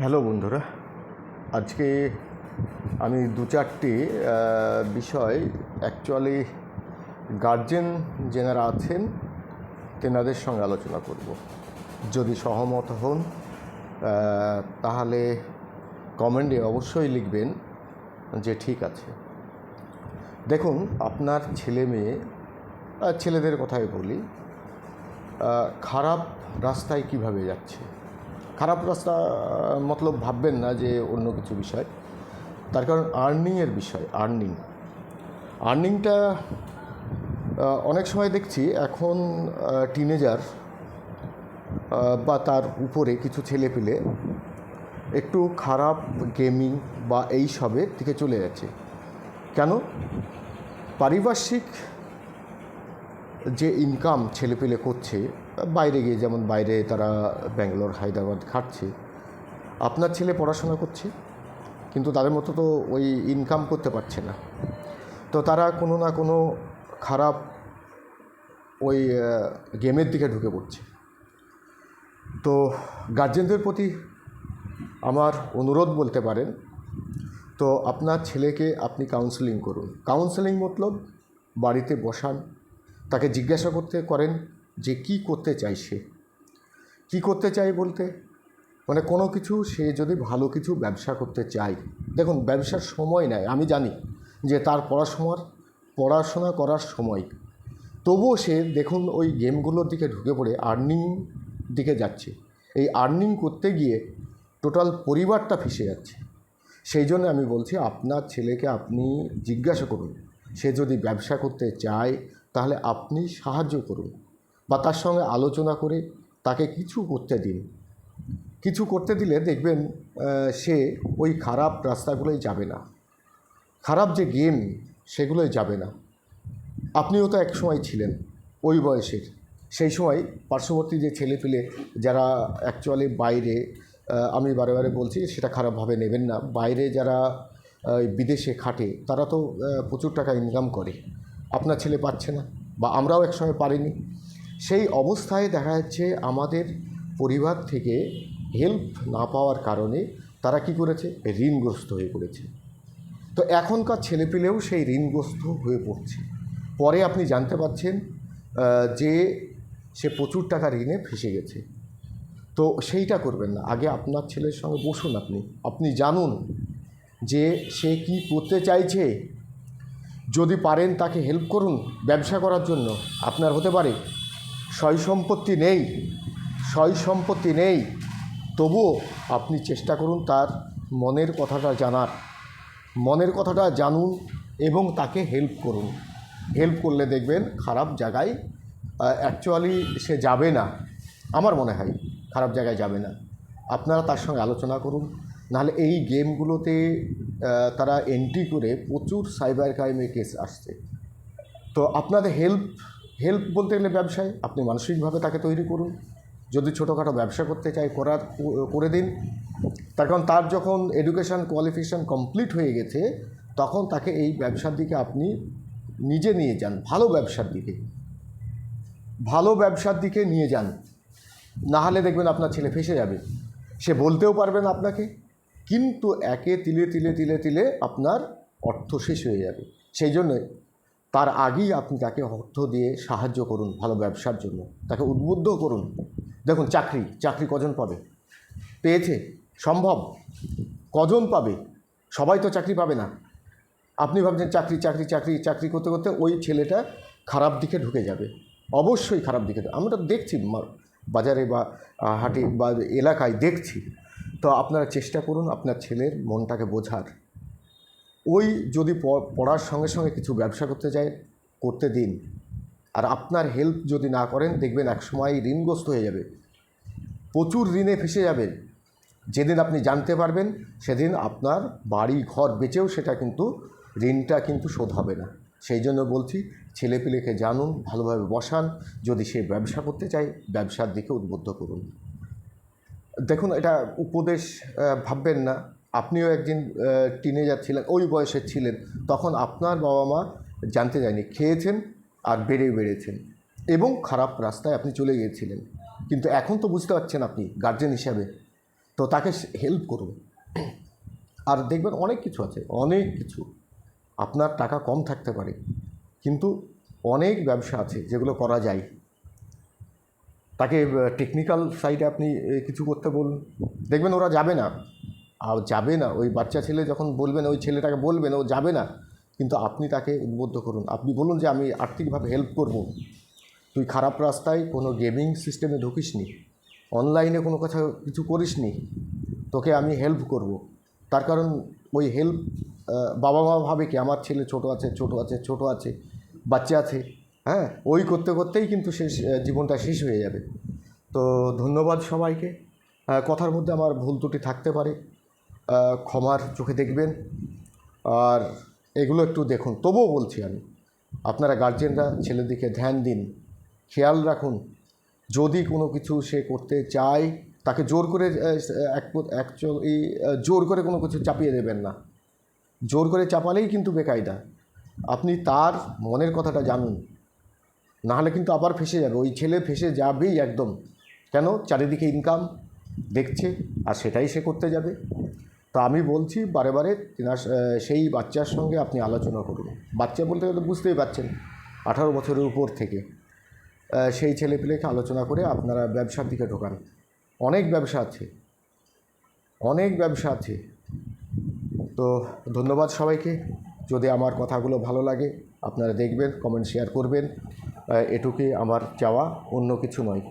Hello বন্ধুরা, আজকে আমি দু চারটি বিষয় অ্যাকচুয়ালি গার্জেন যেনারা আছেন তেনাদের সঙ্গে আলোচনা করব। যদি সহমত হন তাহলে কমেন্টে অবশ্যই লিখবেন যে ঠিক আছে। দেখুন, আপনার ছেলে মেয়ে, ছেলেদের কথাই বলি, খারাপ রাস্তায় কিভাবে যাচ্ছে। খারাপ রাস্তা মতলব ভাববেন না যে অন্য কিছু বিষয়, তার কারণ আর্নিংয়ের বিষয়। আর্নিংটা অনেক সময় দেখছি এখন টিনেজার বা তার উপরে কিছু ছেলেপিলে একটু খারাপ গেমিং বা এই সবের দিকে চলে যাচ্ছে। কেন? পারিপার্শ্বিক যে ইনকাম ছেলেপিলে করছে বাইরে গিয়ে, যেমন বাইরে তারা ব্যাঙ্গালোর হায়দ্রাবাদ খাটছে, আপনার ছেলে পড়াশোনা করছে কিন্তু তাদের মতো তো ওই ইনকাম করতে পারছে না, তো তারা কোনো না কোনো খারাপ ওই গেমের দিকে ঢুকে পড়ছে। তো গার্জেনদের প্রতি আমার অনুরোধ বলতে পারেন, তো আপনার ছেলেকে আপনি কাউন্সেলিং করুন। কাউন্সেলিং মতলব বাড়িতে বসান, তাকে জিজ্ঞাসা করেন যে কি করতে চাই সে। কী করতে চাই বলতে মানে কোনো কিছু, সে যদি ভালো কিছু ব্যবসা করতে চায়, দেখুন ব্যবসার সময় নেয়, আমি জানি যে তার পড়াশোনা করার সময়, তবুও সে দেখুন ওই গেমগুলোর দিকে ঢুকে পড়ে আর্নিং দিকে যাচ্ছে। এই আর্নিং করতে গিয়ে টোটাল পরিবারটা ফেঁসে যাচ্ছে। সেই জন্য আমি বলছি, আপনার ছেলেকে আপনি জিজ্ঞাসা করুন, সে যদি ব্যবসা করতে চায় তাহলে আপনি সাহায্য করুন বা তার সঙ্গে আলোচনা করে তাকে কিছু করতে দিন। কিছু করতে দিলে দেখবেন সে ওই খারাপ রাস্তাগুলোই যাবে না, খারাপ যে গেম সেগুলোই যাবে না। আপনিও তো এক সময় ছিলেন ওই বয়সের, সেই সময় পার্শ্ববর্তী যে ছেলেপিলে যারা অ্যাকচুয়ালি বাইরে, আমি বারে বারে বলছি সেটা খারাপভাবে নেবেন না, বাইরে যারা বিদেশে খাটে তারা তো প্রচুর টাকা ইনকাম করে, আপনার ছেলে পাচ্ছে না বা আমরাও একসময় পারিনি। সেই অবস্থায় দেখা যাচ্ছে আমাদের পরিবার থেকে হেল্প না পাওয়ার কারণে তারা কি করেছে, ঋণগ্রস্ত হয়ে পড়েছে। তো এখনকার ছেলেপিলেও সেই ঋণগ্রস্ত হয়ে পড়ছে। পরে আপনি জানতে পারছেন যে সে প্রচুর টাকা ঋণে ফেঁসে গেছে। তো সেইটা করবেন না, আগে আপনার ছেলের সঙ্গে বসুন, আপনি জানুন যে সে কি করতে চাইছে। যদি পারেন তাকে হেল্প করুন ব্যবসা করার জন্য। আপনার হতে পারে সয় সম্পত্তি নেই, তবুও আপনি চেষ্টা করুন তার মনের কথাটা জানুন এবং তাকে হেল্প করুন। হেল্প করলে দেখবেন খারাপ জায়গায় অ্যাকচুয়ালি সে যাবে না, আমার মনে হয় খারাপ জায়গায় যাবে না। আপনারা তার সঙ্গে আলোচনা করুন, নাহলে এই গেমগুলোতে তারা এন্ট্রি করে প্রচুর সাইবার ক্রাইমের কেস আসছে। তো আপনাদের হেল্প বলতে গেলে ব্যবসায় আপনি মানসিকভাবে তাকে তৈরি করুন। যদি ছোটোখাটো ব্যবসা করতে চায় করে দিন, তার কারণ তার যখন এডুকেশান কোয়ালিফিকেশান কমপ্লিট হয়ে গেছে তখন তাকে এই ব্যবসার দিকে আপনি নিজে নিয়ে যান, ভালো ব্যবসার দিকে নিয়ে যান। নাহলে দেখবেন আপনার ছেলে ফেঁসে যাবে, সে বলতেও পারবে না আপনাকে, কিন্তু একে তিলে আপনার অর্থ শেষ হয়ে যাবে। সেই জন্য তার আগেই আপনি তাকে অর্থ দিয়ে সাহায্য করুন ভালো ব্যবসার জন্য, তাকে উদ্বুদ্ধ করুন। দেখুন চাকরি কজন পাবে, পেয়েছে সম্ভব, কজন পাবে, সবাই তো চাকরি পাবে না। আপনি ভাবছেন চাকরি করতে করতে ওই ছেলেটা খারাপ দিকে ঢুকে যাবে, অবশ্যই খারাপ দিকে। আমরা দেখছি বাজারে বা হাটে বা এলাকায় দেখছি। তো আপনারা চেষ্টা করুন আপনার ছেলের মনটাকে বোঝার। ওই যদি পড়ার সঙ্গে সঙ্গে কিছু ব্যবসা করতে চায় করতে দিন, আর আপনার হেল্প যদি না করেন দেখবেন একসময় ঋণগ্রস্ত হয়ে যাবে, প্রচুর ঋণে ফেঁসে যাবেন। যেদিন আপনি জানতে পারবেন সেদিন আপনার বাড়ি ঘর বেচেও সেটা কিন্তু ঋণটা কিন্তু শোধ হবে না। সেই জন্য বলছি ছেলেপিলেকে জানুন, ভালোভাবে বসান, যদি সে ব্যবসা করতে চায় ব্যবসার দিকে উদ্বুদ্ধ করুন। দেখুন, এটা উপদেশ ভাববেন না, আপনিও একদিন টিনেজার ছিলেন, ওই বয়সের ছিলেন, তখন আপনার বাবা মা জানতে যায়নি, খেয়েছেন আর বেড়েছেন এবং খারাপ রাস্তায় আপনি চলে গিয়েছিলেন। কিন্তু এখন তো বুঝতে পারছেন আপনি গার্জেন হিসাবে, তো তাকে হেল্প করুন। আর দেখবেন অনেক কিছু আছে, অনেক কিছু। আপনার টাকা কম থাকতে পারে, কিন্তু অনেক ব্যবসা আছে যেগুলো করা যায়। তাকে টেকনিক্যাল সাইডে আপনি কিছু করতে বলুন, দেখবেন ওরা যাবে না। আর যাবে না, ওই বাচ্চা ছেলে যখন বলবেন, ওই ছেলেটাকে বলবেন, ও যাবে না, কিন্তু আপনি তাকে উদ্বুদ্ধ করুন। আপনি বলুন যে আমি আর্থিকভাবে হেল্প করব, তুই খারাপ রাস্তায় কোনো গেমিং সিস্টেমে ঢুকিসনি, অনলাইনে কোনো কথা কিছু করিসনি, তোকে আমি হেল্প করব। তার কারণ ওই হেল্প, বাবা মা ভাবে কি আমার ছেলে ছোট আছে, বাচ্চা আছে, হ্যাঁ, ওই করতে করতেই কিন্তু শেষ, জীবনটা শেষ হয়ে যাবে। তো ধন্যবাদ সবাইকে। কথার মধ্যে আমার ভুল ত্রুটি থাকতে পারে, ক্ষমার চোখে দেখবেন। আর এগুলো একটু দেখুন। তবুও বলছি আমি, আপনারা গার্জেনরা ছেলের দিকে ধ্যান দিন, খেয়াল রাখুন। যদি কোনো কিছু সে করতে চায়, তাকে জোর করে, অ্যাকচুয়ালি জোর করে কোনো কিছু চাপিয়ে দেবেন না। জোর করে চাপালেই কিন্তু বেকায়দা। আপনি তার মনের কথাটা জানুন, নাহলে কিন্তু আবার ফেসে যাবে, ওই ছেলে ফেসে যাবেই একদম। কেন? চারিদিকে ইনকাম দেখছে, আর সেটাই সে করতে যাবে। তা আমি বলছি বারে বারে, সেই বাচ্চার সঙ্গে আপনি আলোচনা করুন। বাচ্চা বলতে গেলে বুঝতেই পারছেন, 18 বছরের উপর থেকে সেই ছেলেপিলেকে আলোচনা করে আপনারা ব্যবসার দিকে ঢোকান। অনেক ব্যবসা আছে, অনেক ব্যবসা আছে। তো ধন্যবাদ সবাইকে। যদি আমার কথাগুলো ভালো লাগে, আপনারা দেখবেন, কমেন্ট শেয়ার করবেন। এটুকুই আমার চাওয়া, অন্য কিছু নয়।